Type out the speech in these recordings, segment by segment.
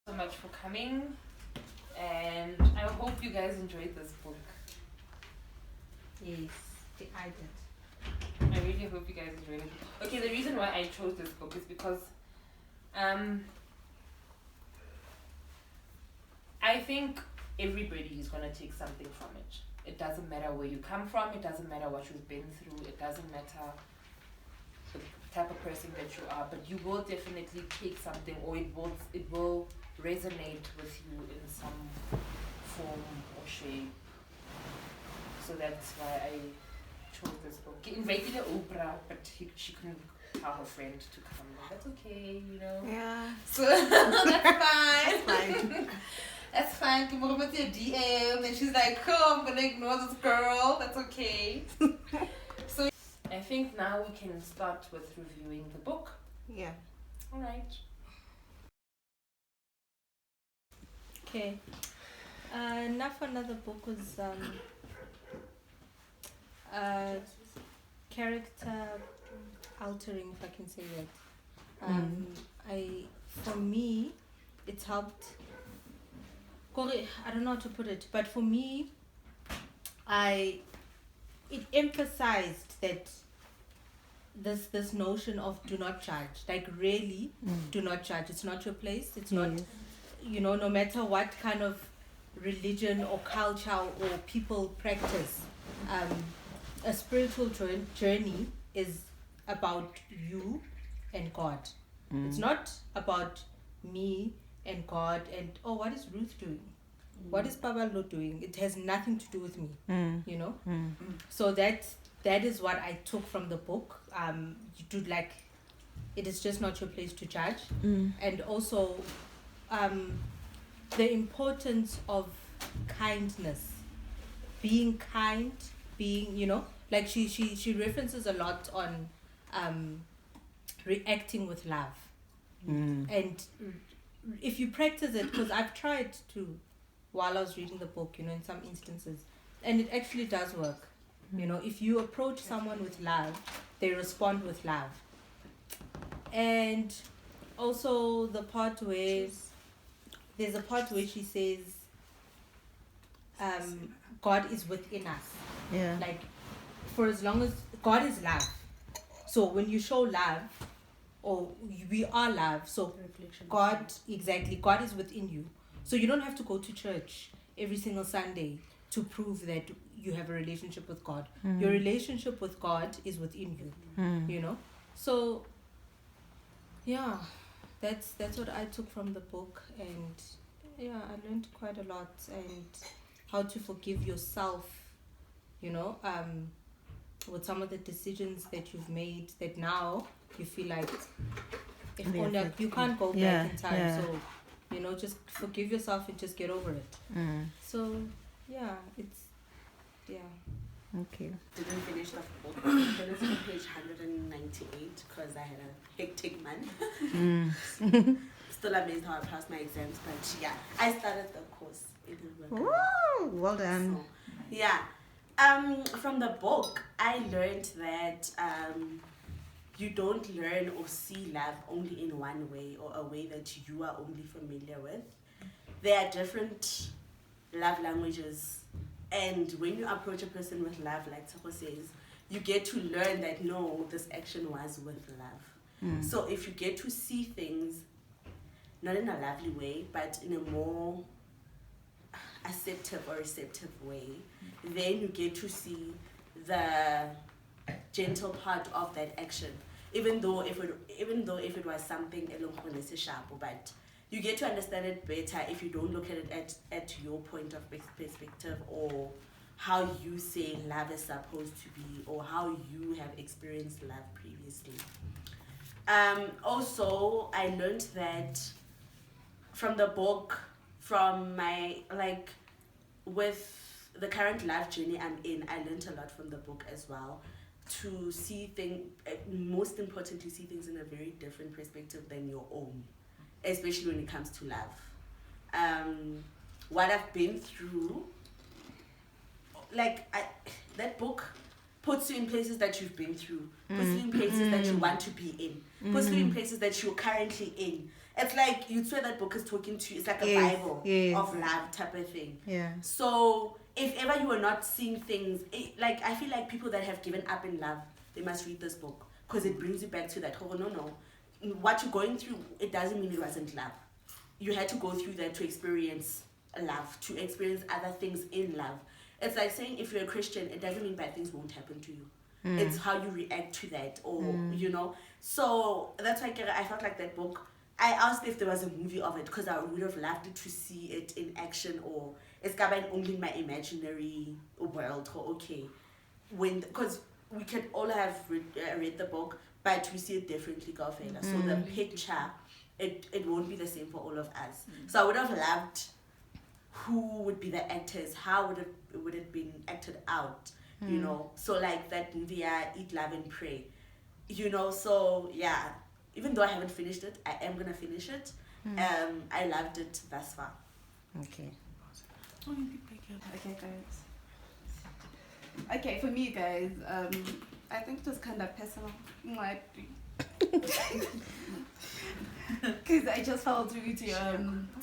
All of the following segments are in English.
So much for coming, and I hope you guys enjoyed this book. Yes, I did. I really hope you guys enjoyed it. Okay, the reason why I chose this book is because I think everybody is gonna take something from it. It doesn't matter where you come from, it doesn't matter what you've been through, it doesn't matter the type of person that you are, but you will definitely take something, or it will resonate with you in some form or shape. So that's why I chose this book. He invited Oprah, but she couldn't tell her friend to come. That's okay, you know. Yeah. So that's fine. That's fine. That's fine. Come over to your DM, and she's like, "Oh, I'm gonna ignore this girl." That's okay. So I think now we can start with reviewing the book. Yeah. All right. Okay. Now for another book was character altering, if I can say that. For me, it's helped. I don't know how to put it, but for me, it emphasized that this notion of do not judge, like really do not judge. It's not your place. It's not, no matter what kind of religion or culture or people practice, a spiritual journey is about you and God. It's not about me and God and what is Ruth doing? What is Paballo doing? It has nothing to do with me, you know. So that is what I took from the book. You do it is just not your place to judge, and also the importance of kindness, being kind, being like she references a lot on reacting with love, and if you practice it, because I've tried to while I was reading the book, in some instances, and it actually does work. If you approach someone with love, they respond with love. And also the part where there's a part where she says God is within us. Yeah. Like, for as long as God is love, so when you show love, or we are love, so God is within you. So you don't have to go to church every single Sunday to prove that you have a relationship with God. Your relationship with God is within you. So yeah, that's what I took from the book, and yeah, I learned quite a lot, and how to forgive yourself, with some of the decisions that you've made that now you feel like if only you can't go back in time. So just forgive yourself and just get over it. So yeah, Okay. Didn't finish the book. I finished on page 198 because I had a hectic month. Still amazed how I passed my exams, but yeah, I started the course. Woo! Well done. So, yeah. From the book, I learned that you don't learn or see love only in one way, or a way that you are only familiar with. There are different love languages, and when you approach a person with love, like Tsako says, you get to learn that no, this action was with love. So if you get to see things not in a lovely way, but in a more acceptive or receptive way, then you get to see the gentle part of that action, even though if it was something but you get to understand it better if you don't look at it at your point of perspective, or how you say love is supposed to be, or how you have experienced love previously. Also, I learned that from the book, from my with the current life journey I'm in, I learned a lot from the book as well, to see things, most importantly, see things in a very different perspective than your own, especially when it comes to love. What I've been through, that book puts you in places that you've been through, puts you in places that you want to be in, puts you in places that you're currently in, It's like you'd swear that book is talking to you. It's like a Yes, Bible yes. of love type of thing. Yeah. So if ever you are not seeing things, like I feel like people that have given up in love, they must read this book because it brings you back to that. Oh no, what you're going through, it doesn't mean it wasn't love. You had to go through that to experience love, to experience other things in love. It's like saying if you're a Christian, it doesn't mean bad things won't happen to you. It's how you react to that, or you know. So that's why I felt like that book. I asked if there was a movie of it because I would have loved to see it in action, or it's coming only in my imaginary world. Or okay, because we could all have read the book, but we see it differently, Gafela. So the picture, it won't be the same for all of us. So I would have loved who would be the actors, how would it been acted out, you know? So like that movie, Eat, Love and Pray, you know. So yeah, even though I haven't finished it, I am gonna finish it. I loved it thus far. Okay. Okay, guys. Okay, for me, guys, I think it was kind of personal. Because I just felt really It's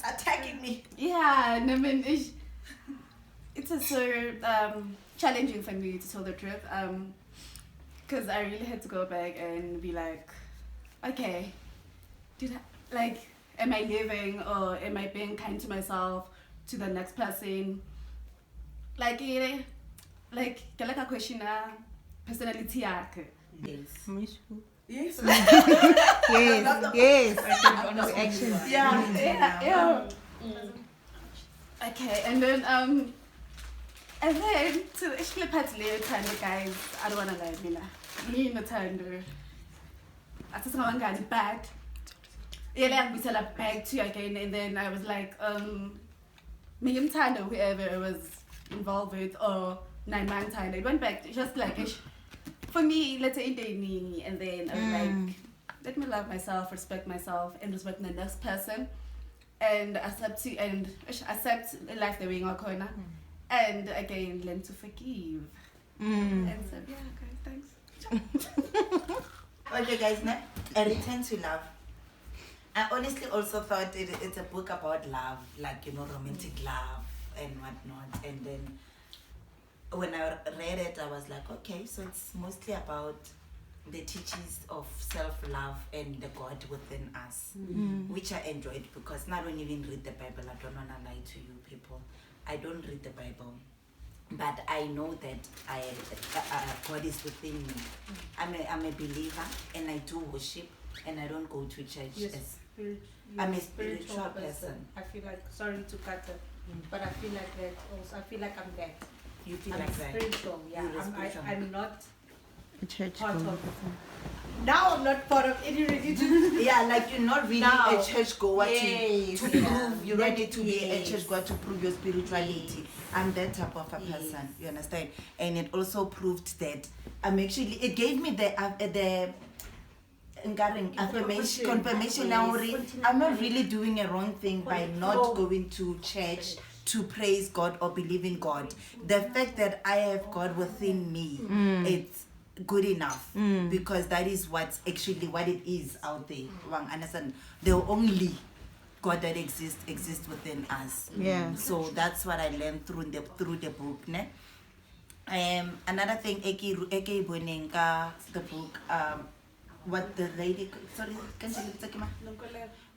attacking me. yeah, and I mean, it's so challenging for me to tell the truth. Because I really had to go back and be like, okay, am I living or am I being kind to myself, to the next person? Like a question, personality yakhe. Yes. Yes. Yes. Action. Yeah. Okay, and then to actually part later, guys, I don't wanna lie, me in the time, I just want to get back. Yeah, we tell back to you again, and then I was like, me and Tanda, whoever I was involved with, or 9 months Tanda, it went back just like for me, let's say me, and then I was like, let me love myself, respect myself, and respect the next person, and accept the life the way in our corner, and again learn to forgive. And so yeah, guys, thanks. Okay, guys, now a return to love. I honestly also thought it's a book about love, like, you know, romantic love and whatnot. And then when I read it, I was like, okay, so it's mostly about the teachings of self-love and the God within us, which I enjoyed because now I don't even read the Bible. I don't want to lie to you people. I don't read the Bible. But I know that God is within me. I'm a believer and I do worship and I don't go to church. Yes. I'm a spiritual person. I feel like, sorry to cut it, but I feel like that also. I feel like I'm that. You feel I'm like that? spiritual, yeah. I'm not A church part of. Now I'm not part of any religion. Yeah, like you're not really Now. a church goer Yes. to prove. You don't need to be a Yes. church goer to prove your spirituality. I'm that type of a person. You understand? And it also proved that I'm actually. It gave me the confirmation now. I'm not really doing a wrong thing by not going to church to praise God or believe in God. The fact that I have God within me, it's good enough because that is what's actually what it is out there. Understand? The only God that exists within us. Yeah. So that's what I learned through the book. Ne? Another thing, Eke Bonenka, the book, what the lady, sorry, can you take me?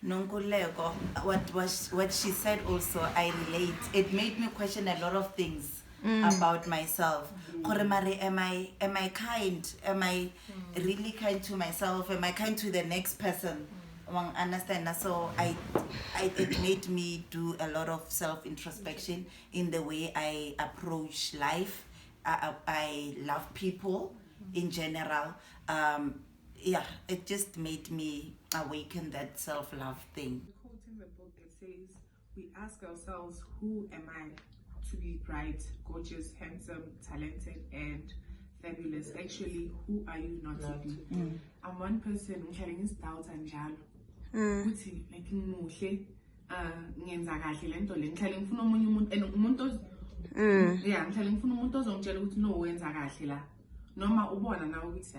Nonkulego, what she said also, I relate. It made me question a lot of things about myself. Am I kind? Am I really kind to myself? Am I kind to the next person? Understand? So it made me do a lot of self-introspection in the way I approach life. I love people in general. Yeah, it just made me awaken that self-love thing. Quoting the book, it says, we ask ourselves, who am I to be bright, gorgeous, handsome, talented, and fabulous? Actually, who are you not to be? I'm one person who has doubts and jalo. Uthi like ngimuhle, ngenza kahle lento le ngihlale ngifuna omunye umuntu and umuntu yeah ngihlale ngifuna umuntu ozongitshela ukuthi no wenza kahle la noma ubona nawe ukuthi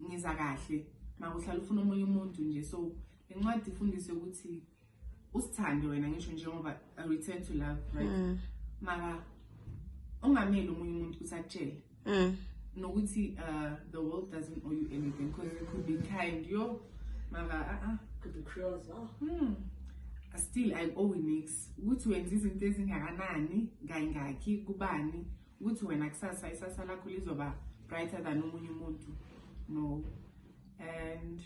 ngiza kahle makuhlala ufuna omunye umuntu nje so incwadi ifundise ukuthi usithande wena ngisho njengoba a return to love, right? Mara ungameli omunye umuntu ukuthi akutshele nokuthi the world doesn't owe you anything, because it could be kind, yo mara Could be cruel as well. Still I owe next ukuthi wenza izinto ezingakanani ngayingakhi kubani ukuthi wena kusasa isasa lakho lizoba brighter than omunye umuntu. No. And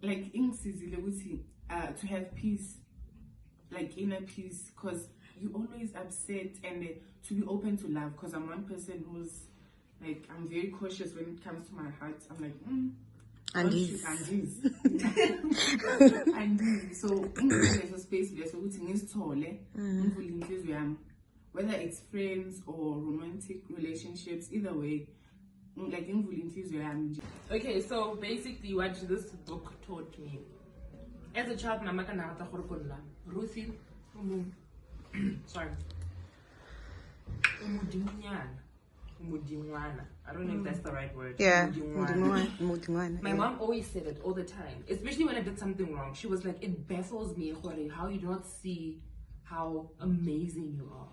like ingisizile ukuthi to have peace, like inner peace, because you always upset, and to be open to love, because I'm one person who's like, I'm very cautious when it comes to my heart. I'm like and so there's a space there so ukuthi ngisithole ngivule inhliziyo yami, whether it's friends or romantic relationships, either way, like ngivule inhliziyo yami. Okay, so basically what this book taught me as a child, mama kana rata gore konna Ruthie sorry umudimwana. I don't know if that's the right word. Yeah. My mom always said it all the time, especially when I did something wrong. She was like, it baffles me how you do not see how amazing you are.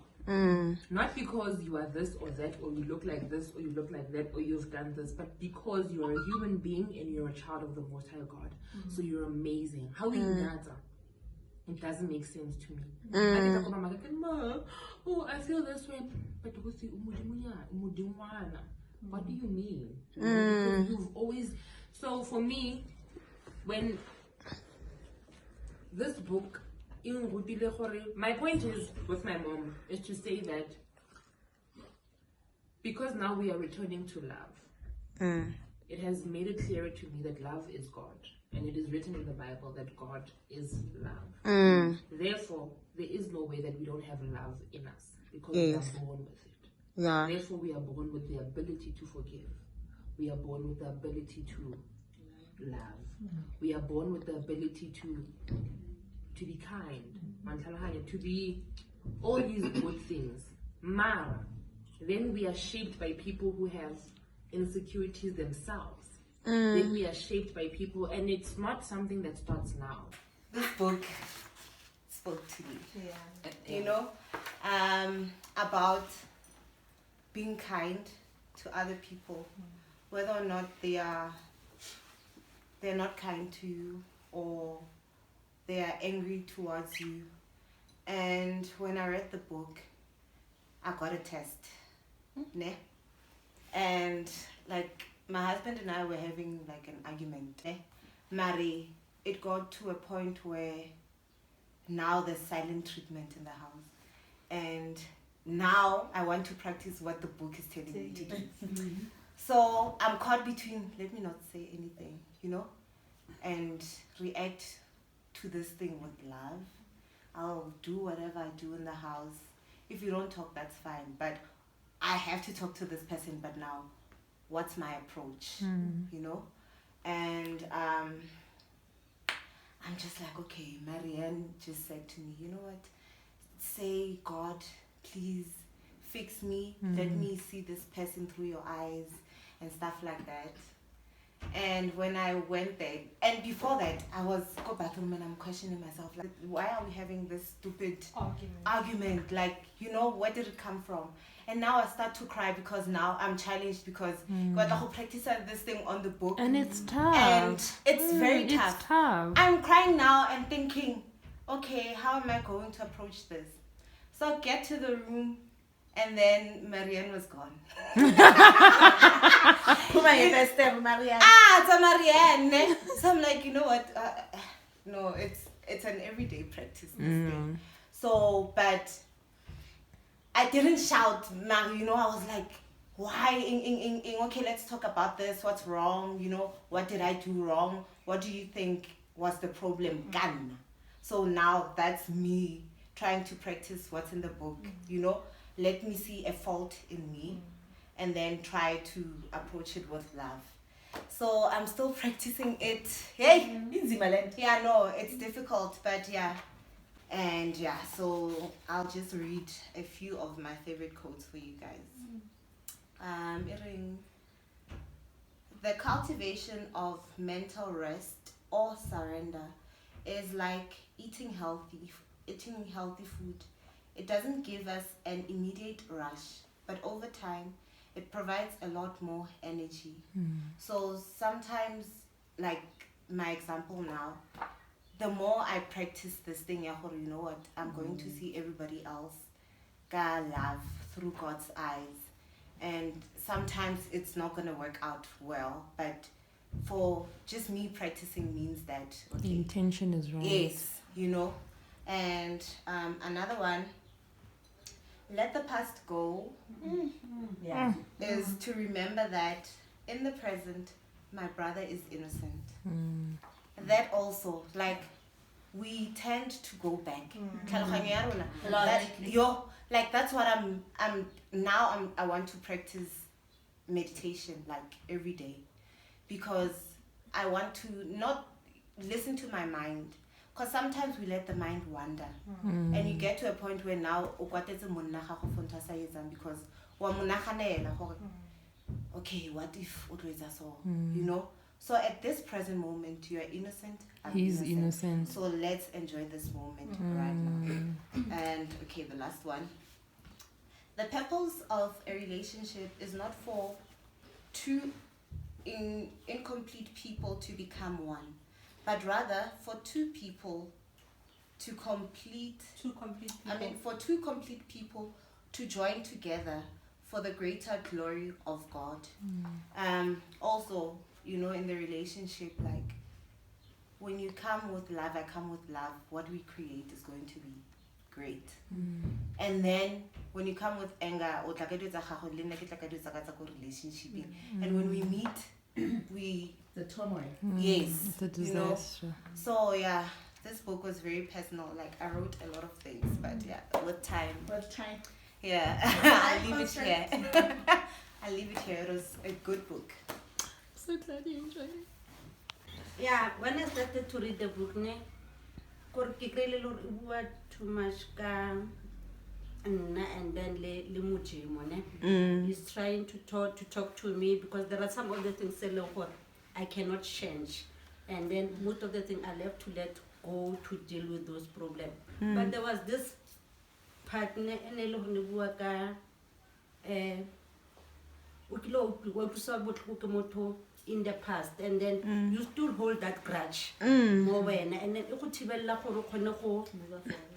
Not because you are this or that, or you look like this, or you look like that, or you've done this, but because you're a human being and you're a child of the Most High God. So you're amazing. How is that? It doesn't make sense to me. I feel this way, but what do you mean? Because you've always. So for me, when this book, my point is with my mom is to say that because now we are returning to love, it has made it clearer to me that love is God, and it is written in the Bible that God is love. Therefore, there is no way that we don't have love in us, because we are born with it. Yeah. Therefore, we are born with the ability to forgive. We are born with the ability to love. We are born with the ability to be kind, to be all these good things. Mara, then we are shaped by people who have insecurities themselves. Then we are shaped by people, and it's not something that starts now. This book spoke to me. You know, about being kind to other people, whether or not they're not kind to you, or they are angry towards you. And when I read the book, I got a test. Ne? And like my husband and I were having like an argument. Mary, it got to a point where now there's silent treatment in the house. And now I want to practice what the book is telling me to do. So I'm caught between, let me not say anything, you know, and react to this thing with love. I'll do whatever I do in the house. If you don't talk, that's fine. But I have to talk to this person, but now what's my approach, you know? And I'm just like, okay, Marianne just said to me, you know what? Say, God, please fix me. Let me see this person through your eyes and stuff like that. And when I went there, and before that, I was go bathroom and I'm questioning myself, like, why are we having this stupid argument? Like, you know, where did it come from? And now I start to cry because now I'm challenged because got the whole practice of this thing on the book. And it's tough. And it's very tough. It's tough. I'm crying now and thinking, okay, how am I going to approach this? So I get to the room, and then Marianne was gone. Marianne. It's a Marianne. So I'm like, you know what? No, it's an everyday practice. This thing. So, but I didn't shout, you know, I was like, why? Okay, let's talk about this. What's wrong? You know, what did I do wrong? What do you think was the problem? So now that's me trying to practice what's in the book, you know. Let me see a fault in me and then try to approach it with love. So I'm still practicing it. Hey, yeah, no, it's difficult, but yeah. And yeah, so I'll just read a few of my favorite quotes for you guys. The cultivation of mental rest or surrender is like eating healthy food. It doesn't give us an immediate rush, but over time, it provides a lot more energy. So sometimes, like my example now, the more I practice this thing, you know what, I'm going to see everybody else love through God's eyes. And sometimes it's not going to work out well, but for just me practicing means that The intention is right. yes, you know. And another one, let the past go, is to remember that in the present my brother is innocent. That also, like, we tend to go back. Like that's what I want to practice meditation like every day, because I want to not listen to my mind, because sometimes we let the mind wander, and you get to a point where now because okay, what if you know. So at this present moment, you are innocent. He's innocent. So let's enjoy this moment right now. And okay, the last one. The purpose of a relationship is not for two incomplete people to become one, but rather for two people to complete. For two complete people to join together for the greater glory of God. Also, you know, in the relationship, like, when you come with love, I come with love, what we create is going to be great. And then when you come with anger, relationship, and when we meet, we The turmoil. yes, The you know. disaster. So yeah, this book was very personal. Like, I wrote a lot of things, but yeah, with time. Yeah, I'll leave it here. I'll leave it here. It was a good book. So glad you enjoyed it. Yeah, when I started to read the book, too much and then he's trying to talk to me, because there are some of the things I cannot change, and then most of the things I left to let go to deal with those problems. But there was this partner in the past, and then you still hold that grudge more when, and then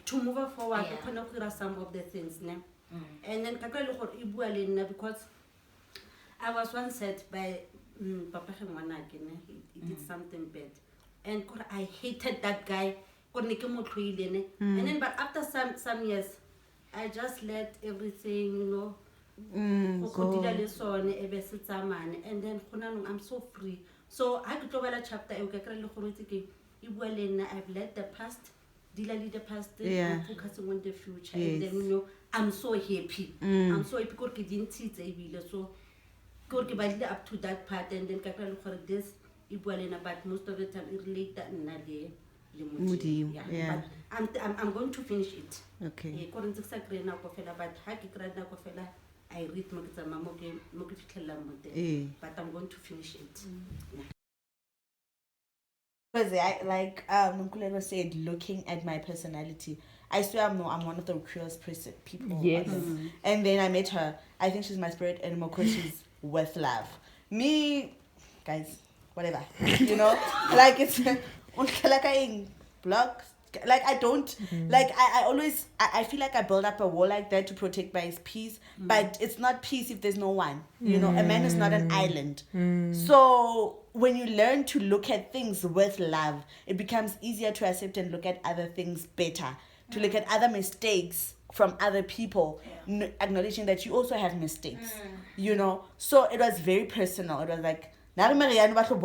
to move forward, some of the things. And then because I was once said by Papa he did something bad, and I hated that guy. And then, but after some years, I just let everything, you know, Go. and then I'm so free. So I could a chapter. I've let the past, the past, Yeah. focusing on the future, and then, you know, I'm so happy. I'm so happy because I didn't see it. So God up to that part, and then this but most of the time it relate that yeah. But I'm going to finish it. Okay. But I read but I'm going to finish it. Because like Nkulelo said, looking at my personality, I swear I'm one of the curious people. Yes. And then I met her. I think she's my spirit animal because she's worth love. Me, guys, whatever. You know, like it's block. Like I don't like I always I feel like I build up a wall like that to protect my peace, but it's not peace if there's no one. You know, a man is not an island. So when you learn to look at things with love, it becomes easier to accept and look at other things better, to look at other mistakes from other people, acknowledging that you also have mistakes. You know, so it was very personal. It was like, Marianne, why you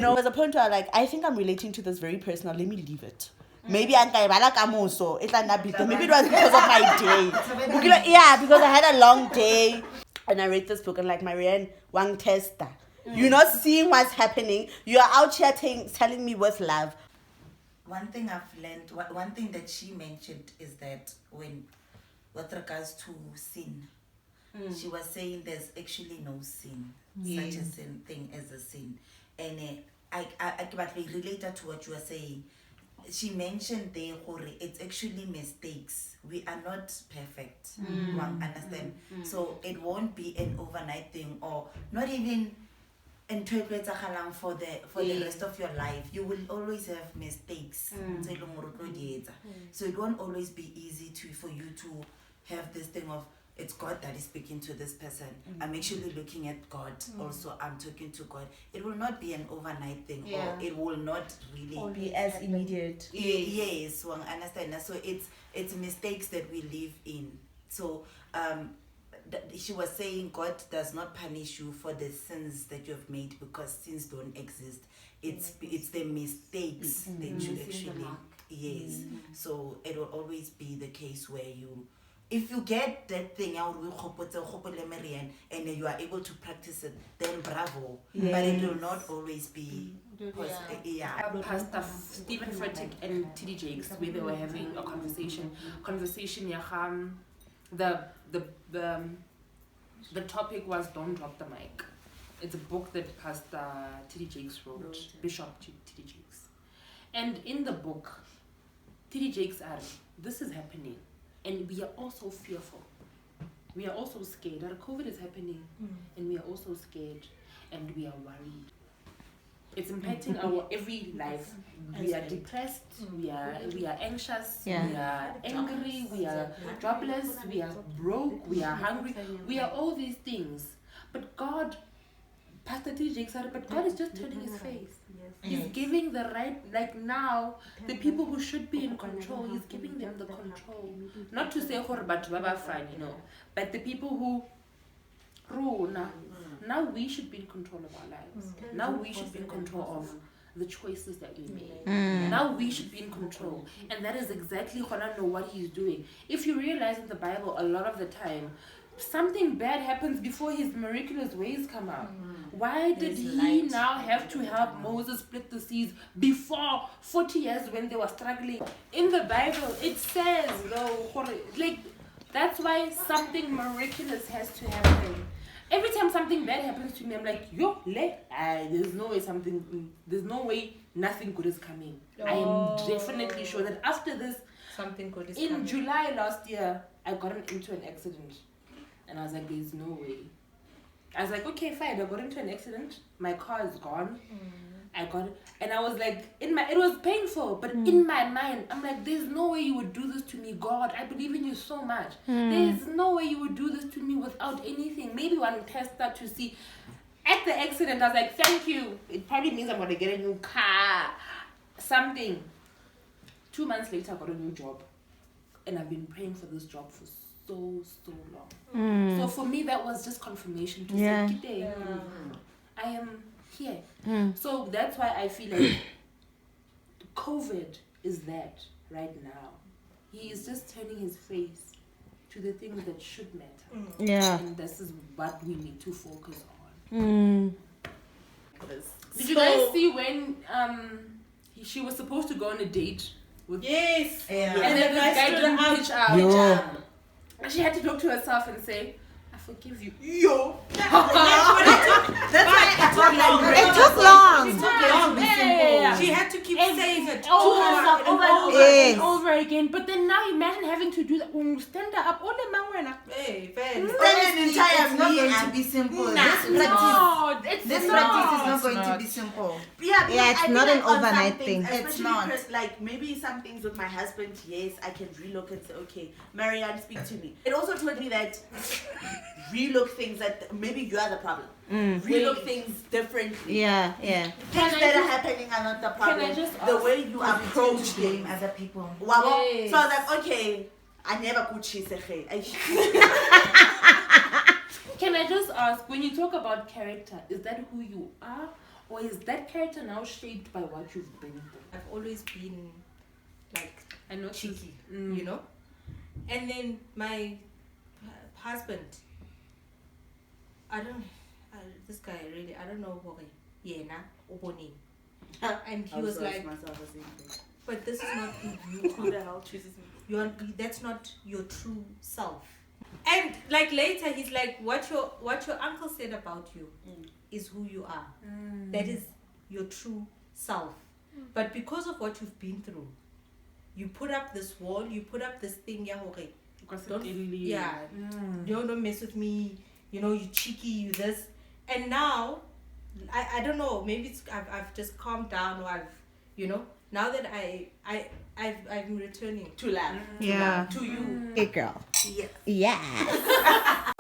know, there's a point where like, I think I'm relating to this very personal. Let me leave it. Maybe maybe it was because of my day. Yeah, because I had a long day and I read this book and like, Marianne, one tester. You're not seeing what's happening. You're out here telling me with love. One thing I've learned, one thing that she mentioned is that when with regards to sin. She was saying there's actually no sin, Yes. such a thing as a sin. And I related to what you were saying. She mentioned there, it's actually mistakes. We are not perfect. One understand? So it won't be an overnight thing, or not even interpret for the rest of your life. You will always have mistakes. So it won't always be easy for you to have this thing of it's God that is speaking to this person. I'm actually looking at God. Also, I'm talking to God. It will not be an overnight thing, or it will not really Be as immediate. Yes, one understand. So it's mistakes that we live in. So she was saying God does not punish you for the sins that you have made, because sins don't exist. It's the mistakes that you actually So it will always be the case where if you get that thing out Marianne, and you are able to practice it, then bravo. But it will not always be. Pastor Stephen Furtick and TD Jakes, where they were having a conversation. The topic was Don't Drop the Mic. It's a book that Pastor TD Jakes wrote, Bishop TD Jakes. And in the book, TD Jakes added, this is happening. And we are also fearful. We are also scared that COVID is happening. And we are also scared and we are worried. It's impacting our every life. We are depressed, we are anxious, we are angry, we are jobless, we are broke, we are hungry, we are all these things. But God, Pastor TJ said, but God is just turning his face. He's giving the right, like now, the people who should be in control, he's giving them the control. Not to say, but fine, but the people who rule now we should be in control of our lives. Now we should be in control of the choices that we make. Now we should be in control. And that is exactly what he's doing. If you realize in the Bible, a lot of the time, something bad happens before his miraculous ways come out. Why did he now have to help Moses split the seas before 40 years when they were struggling? In the Bible, it says, that's why something miraculous has to happen. Every time something bad happens to me, I'm like, there's no way nothing good is coming. I am definitely sure that after this, something good is coming. In July last year, I got into an accident. And I was like, there's no way. I was like, okay, fine. I got into an accident. My car is gone. I got it. And I was like, it was painful, but in my mind, I'm like, there's no way you would do this to me, God. I believe in you so much. There's no way you would do this to me without anything. Maybe one test that to see. At the accident, I was like, thank you. It probably means I'm going to get a new car. Something. 2 months later, I got a new job. And I've been praying for this job for so long. So for me, that was just confirmation to say, today, I am here. So that's why I feel like COVID is that right now. He is just turning his face to the things that should matter. And this is what we need to focus on. Did you guys see when she was supposed to go on a date with and then this guy didn't pitch out. And she had to talk to herself and say, I forgive you. That's why it took long. It took long to be simple. She had to keep saying it over again. But then now imagine having to do that. Stand up. Standing entire me and be simple. This practice is not going to be simple. It's not an overnight thing. It's not. Like maybe some things with my husband, yes, I can relook and say, okay, Marianne, speak to me. It also told me that relook things that maybe you are the problem. Relook things differently. Things that are happening are not the problem. Can I just the ask, way you approach them other people. So I was like, okay, I never could chase a Can I just ask, when you talk about character, is that who you are? Or is that character now shaped by what you've been through? I've always been I know cheeky, And then my husband, this guy really, I don't know who and he was like, but this is not who you Who are. the hell chooses me? That's not your true self. And like later, he's like, what your uncle said about you is who you are. That is your true self. But because of what you've been through, you put up this wall, you put up this thing, don't mess with me, you cheeky, you this. And now, I don't know, maybe it's I've just calmed down, or now that I'm returning To love. to you. Hey girl. Yes. Yeah.